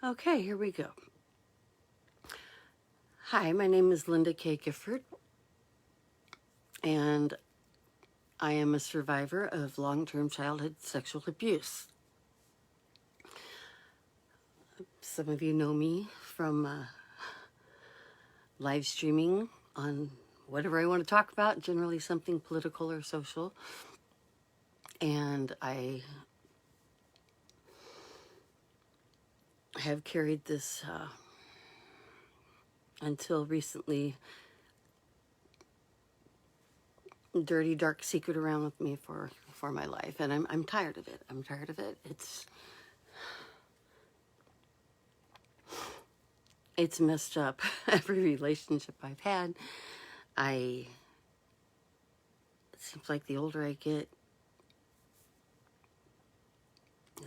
Okay, here we go. Hi, my name is Linda Kay Gifford, and I am a survivor of long-term childhood sexual abuse. Some of you know me from live streaming on whatever I want to talk about, generally something political or social. And I have carried this until recently dirty, dark secret around with me for my life, and I'm tired of it. I'm tired of it. It's messed up every relationship I've had. It seems like the older I get,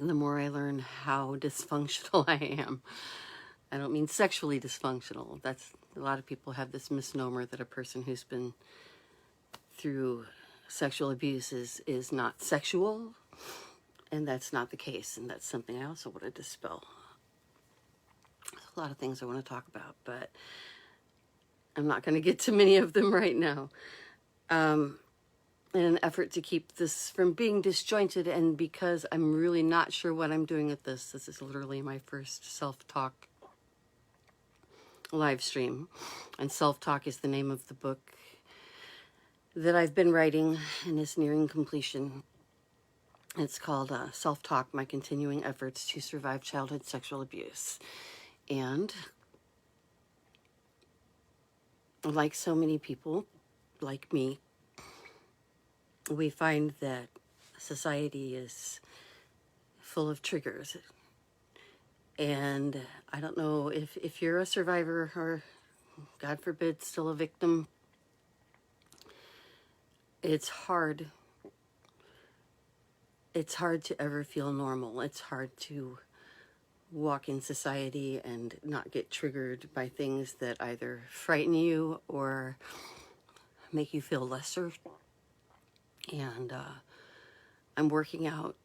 the more I learn how dysfunctional I am. I don't mean sexually dysfunctional. That's a lot of people have this misnomer that a person who's been through sexual abuse is not sexual, and that's not the case, and that's something I also want to dispel. There's a lot of things I want to talk about, but I'm not going to get to many of them right now. In an effort to keep this from being disjointed, and because I'm really not sure what I'm doing with this. This is literally my first self-talk live stream, and Self-Talk is the name of the book that I've been writing and is nearing completion. It's called Self-Talk, My Continuing Efforts to Survive Childhood Sexual Abuse. And like so many people, like me, we find that society is full of triggers. And I don't know if you're a survivor or, God forbid, still a victim. It's hard. It's hard to ever feel normal. It's hard to walk in society and not get triggered by things that either frighten you or make you feel lesser. And I'm working out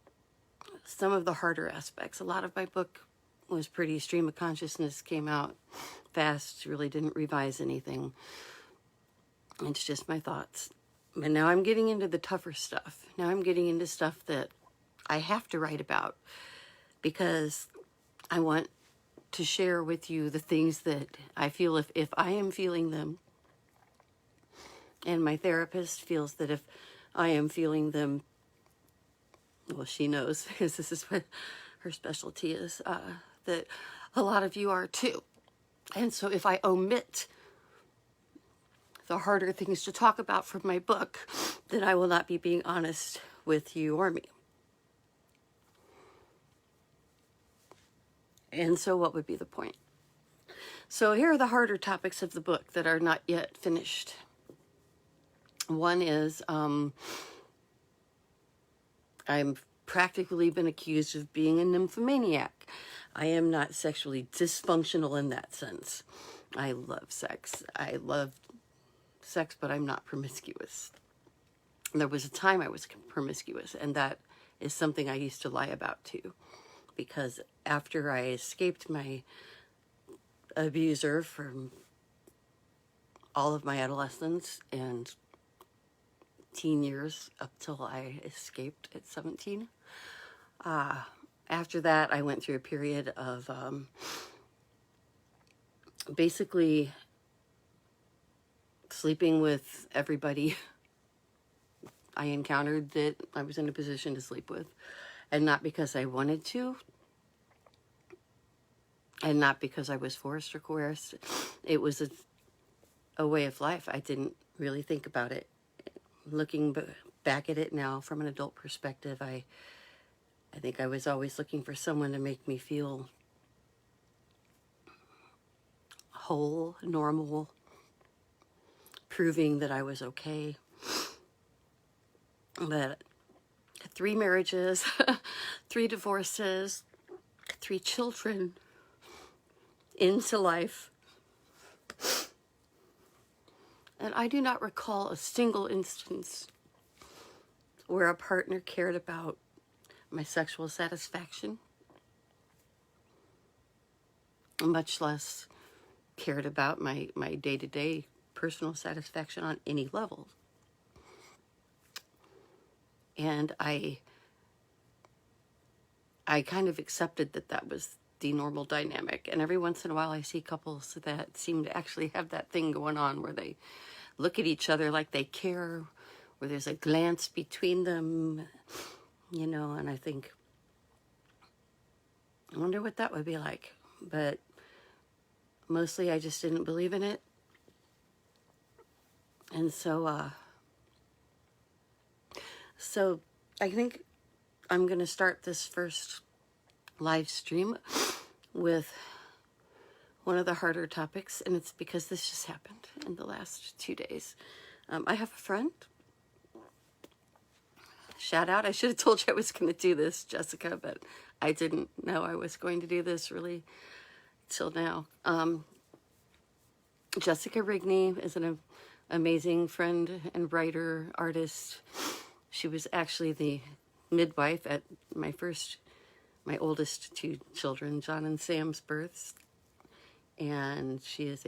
some of the harder aspects. A lot of my book was pretty stream of consciousness, came out fast, really didn't revise anything. It's just my thoughts. But now I'm getting into the tougher stuff. Now I'm getting into stuff that I have to write about because I want to share with you the things that I feel if I am feeling them, and my therapist feels that if I am feeling them, well, she knows because this is what her specialty is, that a lot of you are too. And so if I omit the harder things to talk about from my book, then I will not be being honest with you or me. And so what would be the point? So here are the harder topics of the book that are not yet finished. One is I've practically been accused of being a nymphomaniac. I am not sexually dysfunctional in that sense. I love sex. I love sex, but I'm not promiscuous. There was a time I was promiscuous, and that is something I used to lie about too. Because after I escaped my abuser from all of my adolescence and teen years up till I escaped at 17, after that I went through a period of basically sleeping with everybody I encountered that I was in a position to sleep with. And not because I wanted to, and not because I was forced or coerced. It was a way of life. I didn't really think about it. Looking back at it now from an adult perspective, I think I was always looking for someone to make me feel whole, normal, proving that I was okay. That 3 marriages, 3 divorces, 3 children into life. And I do not recall a single instance where a partner cared about my sexual satisfaction, much less cared about my day-to-day personal satisfaction on any level. And I kind of accepted that was the normal dynamic. And every once in a while I see couples that seem to actually have that thing going on where they look at each other like they care, where there's a glance between them, and I think, I wonder what that would be like. But mostly I just didn't believe in it. And so I think I'm going to start this first live stream with one of the harder topics, and it's because this just happened in the last 2 days. I have a friend. Shout out. I should have told you I was going to do this, Jessica, but I didn't know I was going to do this really till now. Jessica Rigney is an amazing friend and writer, artist. She was actually the midwife at my oldest 2 children, John and Sam's births. And she is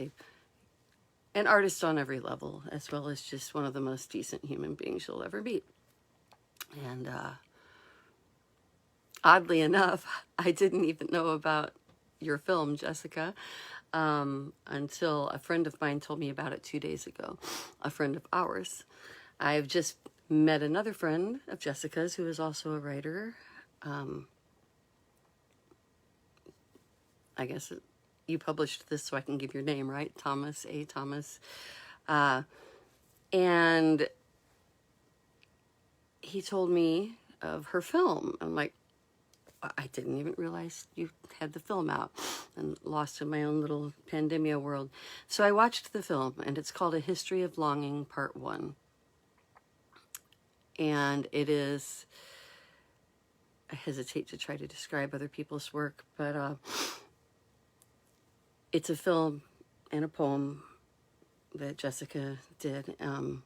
an artist on every level, as well as just one of the most decent human beings you'll ever meet. And oddly enough, I didn't even know about your film, Jessica, until a friend of mine told me about it 2 days ago, a friend of ours. I've just met another friend of Jessica's who is also a writer. I guess you published this so I can give your name, right? Thomas A. Thomas. And he told me of her film. I'm like, I didn't even realize you had the film out, and lost in my own little pandemia world. So I watched the film, and it's called A History of Longing, Part 1. And it is, I hesitate to try to describe other people's work, but it's a film and a poem that Jessica did. And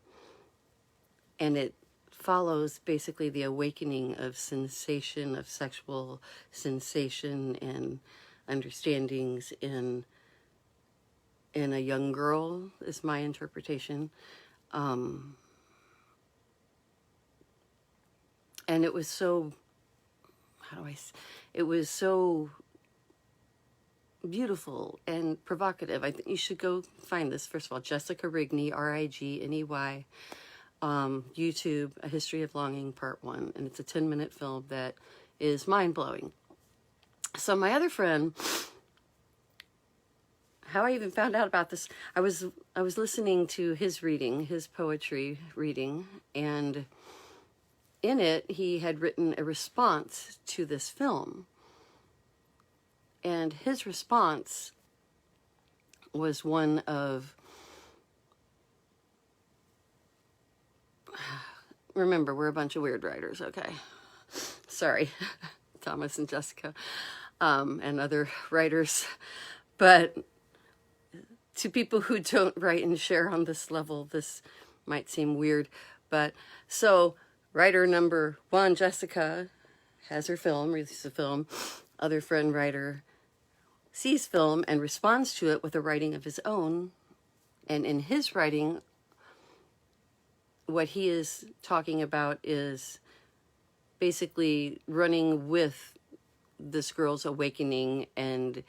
it follows basically the awakening of sensation, of sexual sensation and understandings in a young girl, is my interpretation. And it was so, it was so beautiful and provocative. I think you should go find this. First of all, Jessica Rigney, Rigney, YouTube, A History of Longing, Part 1. And it's a 10-minute film that is mind-blowing. So my other friend, how I even found out about this, I was listening to his reading, his poetry reading, and in it, he had written a response to this film. And his response was one of, remember, we're a bunch of weird writers, okay? Sorry, Thomas and Jessica, and other writers. But to people who don't write and share on this level, this might seem weird. But so, writer number 1, Jessica, has her film, releases a film. Other friend writer sees film and responds to it with a writing of his own. And in his writing, what he is talking about is basically running with this girl's awakening and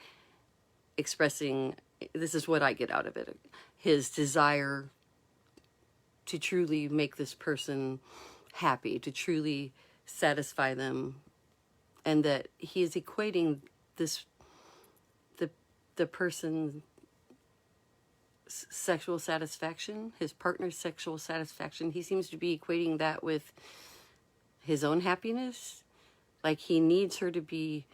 expressing, this is what I get out of it, his desire to truly make this person happy, to truly satisfy them, and that he is equating this, the person's sexual satisfaction, his partner's sexual satisfaction, he seems to be equating that with his own happiness. Like he needs her to be,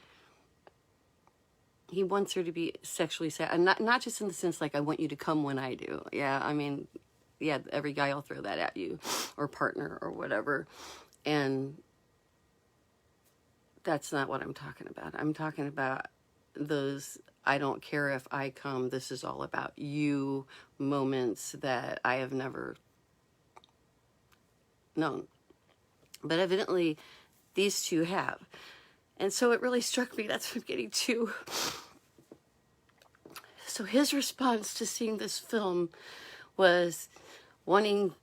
he wants her to be sexually sad, and not just in the sense like, I want you to come when I do. Yeah, I mean, yeah, every guy will throw that at you, or partner, or whatever. And that's not what I'm talking about. I'm talking about those, I don't care if I come, this is all about you moments that I have never known. But evidently, these two have. And so it really struck me, that's what I'm getting to. So his response to seeing this film was wanting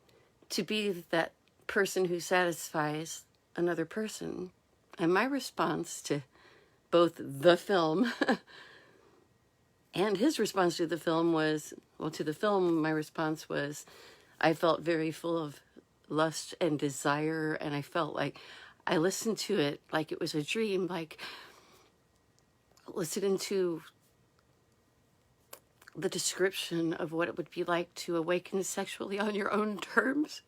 to be that person who satisfies another person. And my response to both the film and his response to the film was, well, to the film, my response was, I felt very full of lust and desire, and I felt like I listened to it like it was a dream, like listening to the description of what it would be like to awaken sexually on your own terms.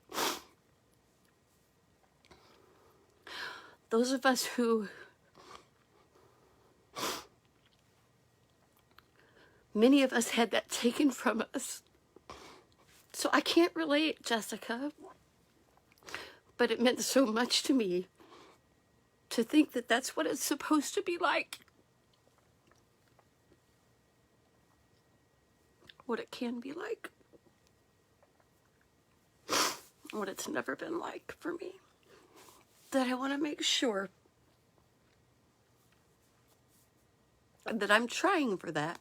Those of us who, many of us had that taken from us. So I can't relate, Jessica, but it meant so much to me to think that that's what it's supposed to be like. What it can be like. What it's never been like for me. That I want to make sure that I'm trying for that.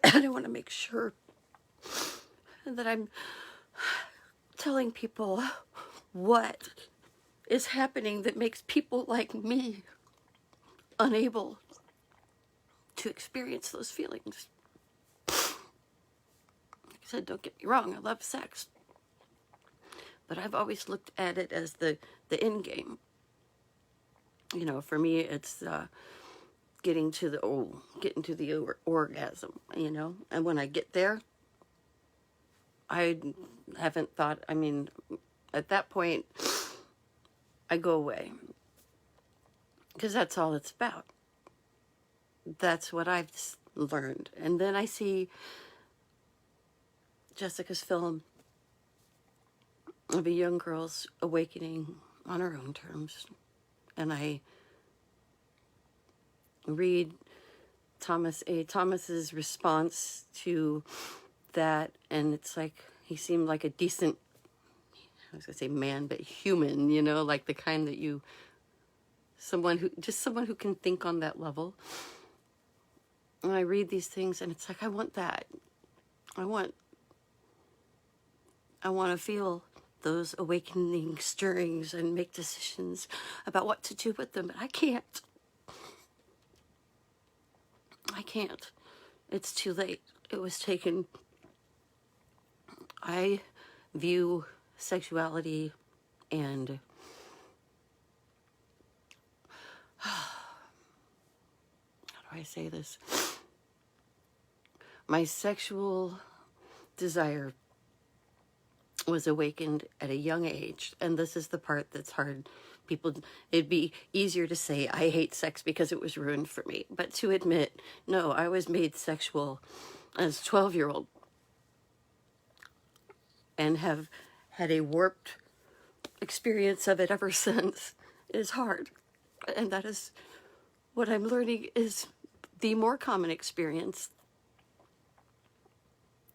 And I want to make sure that I'm telling people what is happening that makes people like me unable to experience those feelings. Like I said, don't get me wrong, I love sex. But I've always looked at it as the end game. You know, for me, it's getting to the orgasm, you know. And when I get there, I haven't thought, I mean, at that point, I go away. Because that's all it's about. That's what I've learned. And then I see Jessica's film of a young girl's awakening on her own terms. And I read Thomas's response to that, and it's like he seemed like a decent, I was gonna say man, but human, you know, like the kind that someone who can think on that level. And I read these things and it's like, I want that. I want to feel those awakening stirrings and make decisions about what to do with them, but I can't. It's too late. It was taken. I view sexuality and how do I say this? My sexual desire was awakened at a young age, and this is the part that's hard. It'd be easier to say I hate sex because it was ruined for me, but to admit, no, I was made sexual as a 12-year-old and have had a warped experience of it ever since. Is hard, and that is what I'm learning is the more common experience.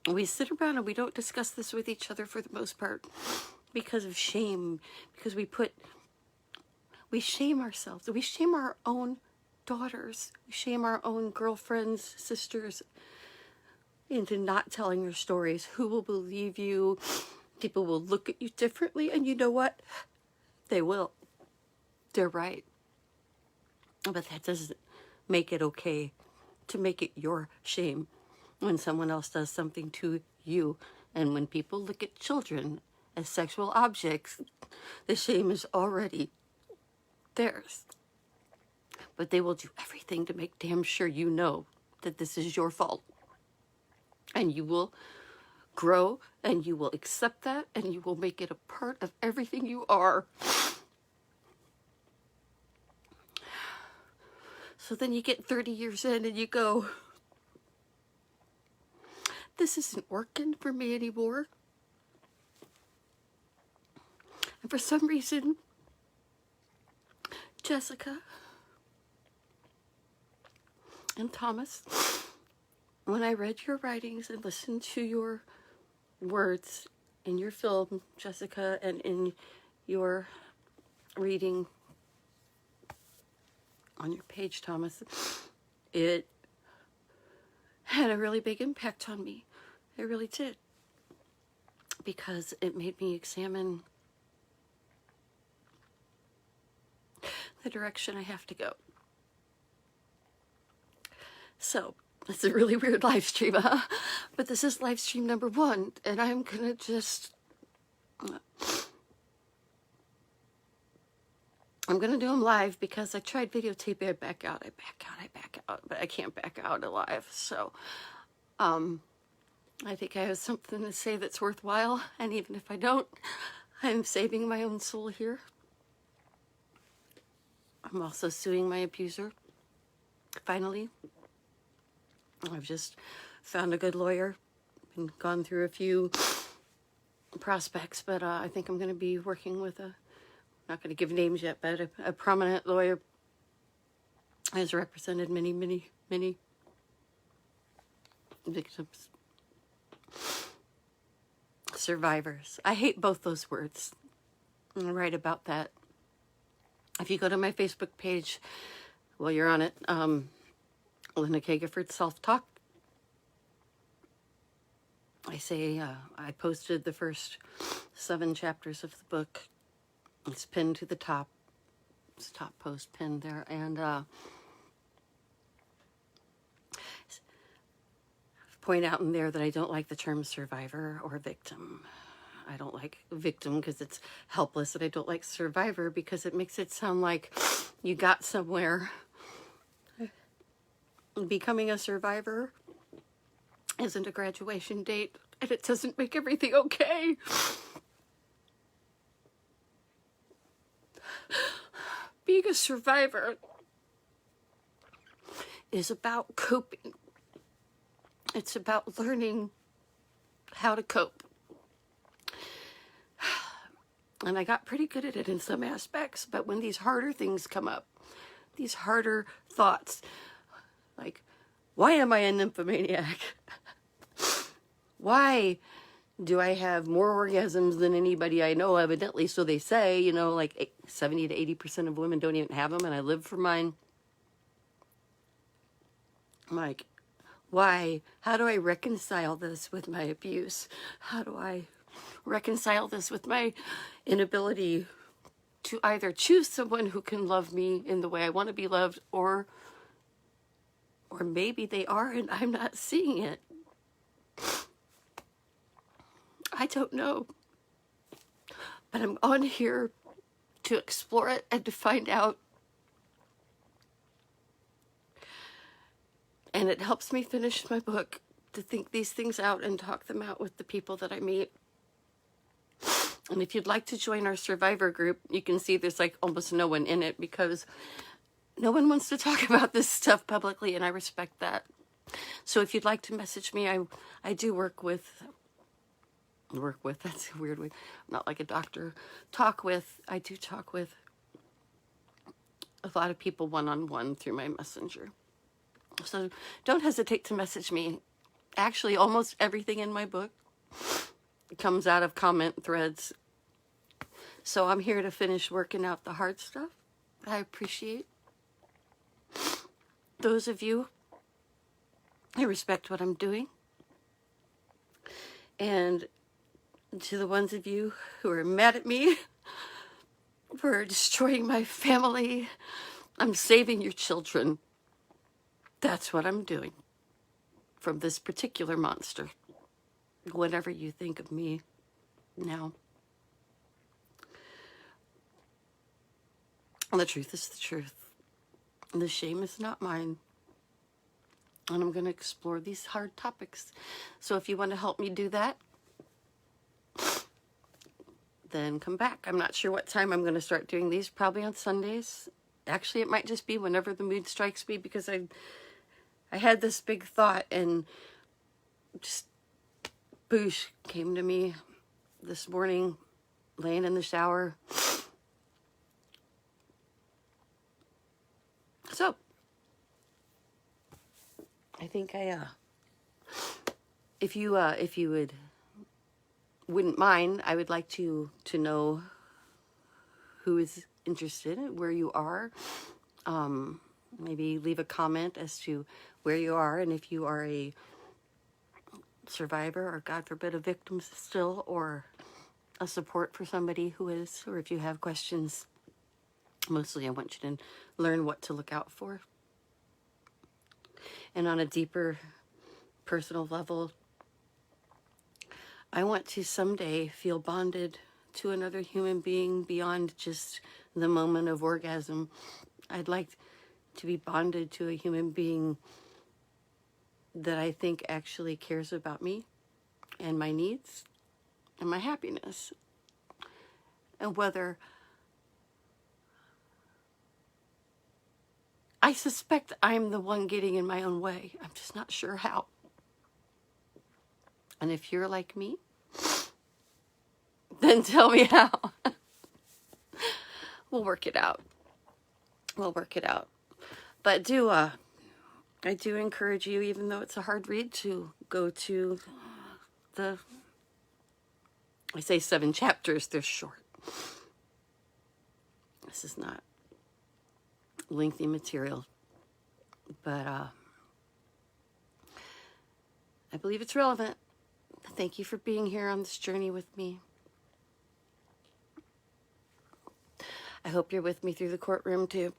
We sit around and we don't discuss this with each other for the most part because of shame, because we shame ourselves. We shame our own daughters. We shame our own girlfriends, sisters into not telling your stories. Who will believe you? People will look at you differently, and you know what? They will. They're right. But that doesn't make it okay to make it your shame when someone else does something to you. And when people look at children as sexual objects, the shame is already theirs. But they will do everything to make damn sure you know that this is your fault. And you will grow, and you will accept that, and you will make it a part of everything you are. So then you get 30 years in and you go, this isn't working for me anymore. And for some reason, Jessica and Thomas, when I read your writings and listened to your words in your film, Jessica, and in your reading on your page, Thomas, it had a really big impact on me. It really did. Because it made me examine the direction I have to go. So, it's a really weird live stream, huh? But this is live stream number 1, and I'm gonna just... I'm gonna do them live because I tried videotaping, I back out, but I can't back out alive. So, I think I have something to say that's worthwhile, and even if I don't, I'm saving my own soul here. I'm also suing my abuser, finally. I've just found a good lawyer and gone through a few prospects, but I think I'm going to be working with not going to give names yet, but a prominent lawyer has represented many, many, many victims. Survivors. I hate both those words. I'm right about that. If you go to my Facebook page, well, you're on it, Linda Kay Gifford Self-Talk. I say, I posted the first 7 chapters of the book. It's pinned to the top. It's top post pinned there. And point out in there that I don't like the term survivor or victim. I don't like victim because it's helpless, and I don't like survivor because it makes it sound like you got somewhere. Becoming a survivor isn't a graduation date, and it doesn't make everything okay. Being a survivor is about coping. It's about learning how to cope. And I got pretty good at it in some aspects, but when these harder things come up, these harder thoughts, like, why am I a nymphomaniac? Why do I have more orgasms than anybody I know, evidently, so they say, you know, like 70 to 80% of women don't even have them, and I live for mine. I'm like, why? How do I reconcile this with my abuse? How do I reconcile this with my inability to either choose someone who can love me in the way I want to be loved, or maybe they are and I'm not seeing it. I don't know. But I'm on here to explore it and to find out. And it helps me finish my book, to think these things out and talk them out with the people that I meet. And if you'd like to join our survivor group, you can see there's like almost no one in it because no one wants to talk about this stuff publicly, and I respect that. So if you'd like to message me, I do work with, that's a weird way, I'm not like a doctor, I do talk with a lot of people one-on-one through my messenger. So don't hesitate to message me. Actually, almost everything in my book comes out of comment threads. So I'm here to finish working out the hard stuff. I appreciate those of you. I respect what I'm doing. And to the ones of you who are mad at me for destroying my family, I'm saving your children. That's what I'm doing from this particular monster. Whatever you think of me now. The truth is the truth. The shame is not mine. And I'm going to explore these hard topics. So if you want to help me do that, then come back. I'm not sure what time I'm going to start doing these. Probably on Sundays. Actually, it might just be whenever the mood strikes me, because I had this big thought and just boosh came to me this morning, laying in the shower. So I think if you wouldn't mind, I would like to know who is interested, where you are, Maybe leave a comment as to where you are, and if you are a survivor or, God forbid, a victim still, or a support for somebody who is, or if you have questions. Mostly I want you to learn what to look out for. And on a deeper personal level, I want to someday feel bonded to another human being beyond just the moment of orgasm. I'd like to be bonded to a human being that I think actually cares about me and my needs and my happiness. And whether I suspect I'm the one getting in my own way, I'm just not sure how. And if you're like me, then tell me how. We'll work it out. We'll work it out. But I do encourage you, even though it's a hard read, to go to I say 7 chapters, they're short. This is not lengthy material, but I believe it's relevant. Thank you for being here on this journey with me. I hope you're with me through the courtroom too.